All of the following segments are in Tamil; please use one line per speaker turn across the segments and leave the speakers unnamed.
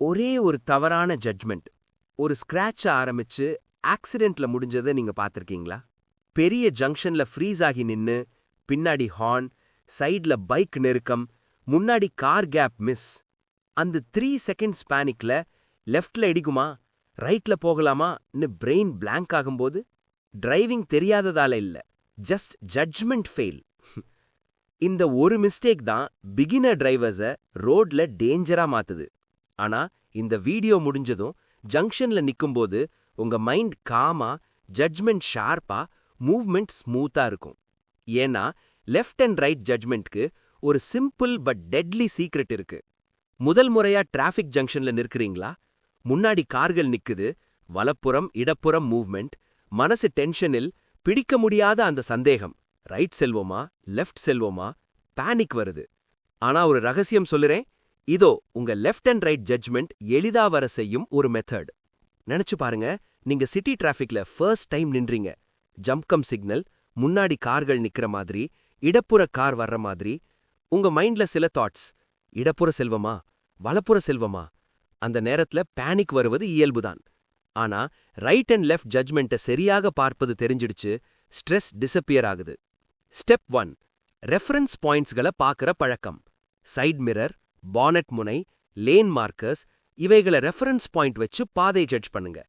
ஒரே ஒரு தவறான ஜட்ஜ்மெண்ட், ஒரு ஸ்கிராட்ச ஆரம்பிச்சு ஆக்சிடென்ட்ல முடிஞ்சதை நீங்க பார்த்திருக்கீங்களா? பெரிய ஜங்ஷன்ல ஃப்ரீஸ் ஆகி நின்னு, பின்னாடி ஹார்ன், சைட்ல பைக் நெருக்கம், முன்னாடி கார் கேப் மிஸ். அந்த 3 செகண்ட்ஸ் பேனிக்ல லெஃப்ட்ல இடிக்குமா, ரைட்ல போகலாமான்னு பிரெயின் பிளாங்க் ஆகும்போது, டிரைவிங் தெரியாததால இல்ல, ஜஸ்ட் ஜட்ஜ்மெண்ட் ஃபெயில். இந்த ஒரு மிஸ்டேக் தான் பிகினர் டிரைவர்ஸ ரோட்ல டேஞ்சரா மாத்துது. ஆனா இந்த வீடியோ முடிஞ்சதும் ஜங்ஷன்ல நிக்கும்போது உங்க மைண்ட் காமா, ஜட்ஜ்மெண்ட் ஷார்ப்பா, மூவ்மெண்ட் ஸ்மூத்தா இருக்கும். ஏன்னா லெஃப்ட் அண்ட் ரைட் ஜட்ஜ்மெண்ட்க்கு ஒரு சிம்பிள் பட் டெட்லி சீக்ரெட் இருக்கு. முதல் முறையா டிராஃபிக் ஜங்ஷன்ல நிற்கிறீங்களா? முன்னாடி கார்கள் நிக்குது, வலப்புறம் இடப்புறம் மூவ்மெண்ட், மனசு டென்ஷனில், பிடிக்க முடியாத அந்த சந்தேகம், ரைட் செல்வோமா லெஃப்ட் செல்வோமா, பேனிக் வருது. ஆனா ஒரு ரகசியம் சொல்லுறேன், இதோ உங்க லெஃப்ட் அண்ட் ரைட் ஜட்ஜ்மெண்ட் எளிதா வர செய்யும் ஒரு மெத்தட். நினைச்சு பாருங்க, நீங்க சிட்டி டிராஃபிக்ல ஃபர்ஸ்ட் டைம் நின்றீங்க. ஜம்ப்கம் சிக்னல், முன்னாடி கார்கள் நிக்கிற மாதிரி, இடப்புற கார் வர்ற மாதிரி. உங்க மைண்ட்ல சில தாட்ஸ், இடப்புற செல்வமா வலப்புற செல்வமா. அந்த நேரத்துல பேனிக் வருவது இயல்புதான். ஆனா ரைட் அண்ட் லெஃப்ட் ஜட்ஜ்மெண்ட்டை சரியாக பார்ப்பது தெரிஞ்சிடுச்சு, ஸ்ட்ரெஸ் டிஸப்பியர் ஆகுது. ஸ்டெப் 1, ரெஃபரன்ஸ் பாயிண்ட்ஸ்களை பார்க்கற பழக்கம். சைட் மிரர், பானட் முனை, லேன் மார்க்கர்ஸ், இவைகளை ரெஃபரன்ஸ் பாயிண்ட் வச்சு பாதை ஜட்ஜ் பண்ணுங்க.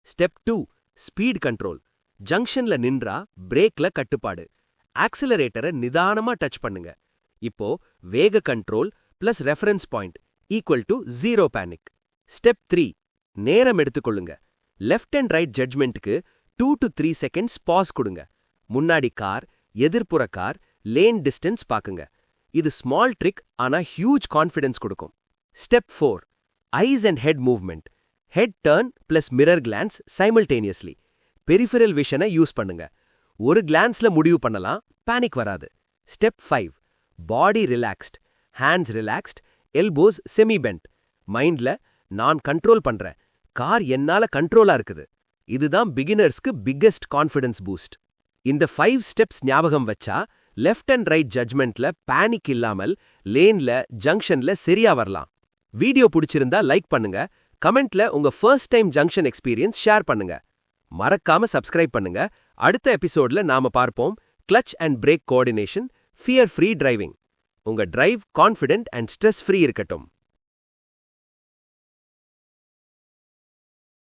Step 2, speed control. ஜங்ஷன்ல நின்றா பிரேக்ல கட்டுப்பாடு. ஆக்சிலரேட்டரை நிதானமா டச் பண்ணுங்க. இப்போ வேக control plus reference point equal to 0 panic. Step 3, நேரம் எடுத்துக்கொள்ளுங்க. லெஃப்ட் அண்ட் ரைட் ஜட்ஜ்மெண்ட்டுக்கு 2 to 3 செகண்ட்ஸ் பாஸ் கொடுங்க. முன்னாடி கார், எதிர்ப்புற கார், லேன் டிஸ்டன்ஸ் பாக்குங்க. இது ஸ்மால் ட்ரிக், ஆனா ஹியூஜ் கான்ஃபிடன்ஸ் கொடுக்கும். Step 4, eyes and head movement. Head turn plus mirror glance simultaneously. Peripheral விஷனை யூஸ் பண்ணுங்க. ஒரு கிளான்ஸ்ல முடிவு பண்ணலாம், பேனிக் வராது. Step 5, body relaxed. Hands relaxed, elbows semi bend. மைண்ட்ல நான் கண்ட்ரோல் பண்றேன், கார் என்னால கண்ட்ரோலா இருக்குது. இதுதான் பிகினர்ஸ்க்கு பிக்கெஸ்ட் கான்ஃபிடன்ஸ் பூஸ்ட். இந்த 5 ஸ்டெப்ஸ் ஞாபகம் வச்சா லெஃப்ட் அண்ட் ரைட் ஜட்ஜ்மெண்ட்ல பேனிக் இல்லாமல் லேன்ல, ஜங்ஷன்ல சரியா வரலாம். வீடியோ பிடிச்சிருந்தா லைக் பண்ணுங்க, கமெண்ட்ல உங்க first time junction experience share பண்ணுங்க. மறக்காம சப்ஸ்கிரைப் பண்ணுங்க. அடுத்த எபிசோட்ல நாம பார்ப்போம் clutch and brake coordination, fear free driving. உங்க drive confident and stress free இருக்கட்டும்.